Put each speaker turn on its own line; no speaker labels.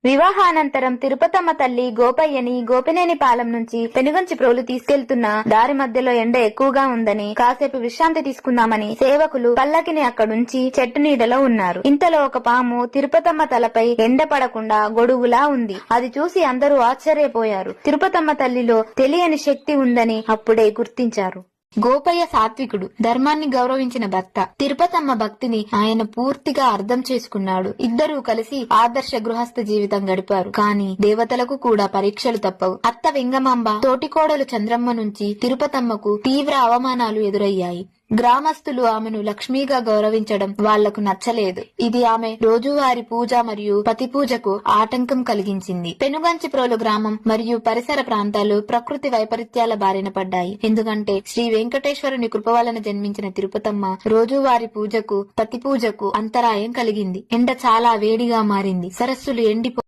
వివాహానంతరం తిరుపతమ్మ తల్లి గోపయ్యని గోపినేనిపాలెం నుంచి పెనుగంచిప్రోలు తీసుకెళ్తున్న దారి మధ్యలో ఎండ ఎక్కువగా ఉందని కాసేపు విశ్రాంతి తీసుకుందామని సేవకులు పల్లకిని అక్కడుంచి చెట్టు నీడలో ఉన్నారు. ఇంతలో ఒక పాము తిరుపతమ్మ తలపై ఎండ పడకుండా గొడుగులా ఉంది. అది చూసి అందరూ ఆశ్చర్యపోయారు. తిరుపతమ్మ తల్లిలో తెలియని శక్తి ఉందని అప్పుడే గుర్తించారు.
గోపయ్య సాత్వికుడు, ధర్మాన్ని గౌరవించిన భర్త. తిరుపతమ్మ భక్తిని ఆయన పూర్తిగా అర్థం చేసుకున్నాడు. ఇద్దరూ కలిసి ఆదర్శ గృహస్థ జీవితం గడిపారు. కానీ దేవతలకు కూడా పరీక్షలు తప్పవు. అత్త వెంగమాంబ, తోటికోడలు చంద్రమ్మ నుంచి తిరుపతమ్మకు తీవ్ర అవమానాలు ఎదురయ్యాయి. గ్రామస్తులు ఆమెను లక్ష్మిగా గౌరవించడం వాళ్లకు నచ్చలేదు. ఇది ఆమె రోజువారీ పూజ మరియు పతి పూజకు ఆటంకం కలిగించింది. పెనుగంచిప్రోలు గ్రామం మరియు పరిసర ప్రాంతాలు ప్రకృతి వైపరీత్యాల బారిన పడ్డాయి. ఎందుకంటే శ్రీ వెంకటేశ్వరుని కృప వలన జన్మించిన తిరుపతమ్మ రోజువారీ పూజకు పతి పూజకు అంతరాయం కలిగింది. ఎండ చాలా వేడిగా మారింది. సరస్సులు ఎండిపో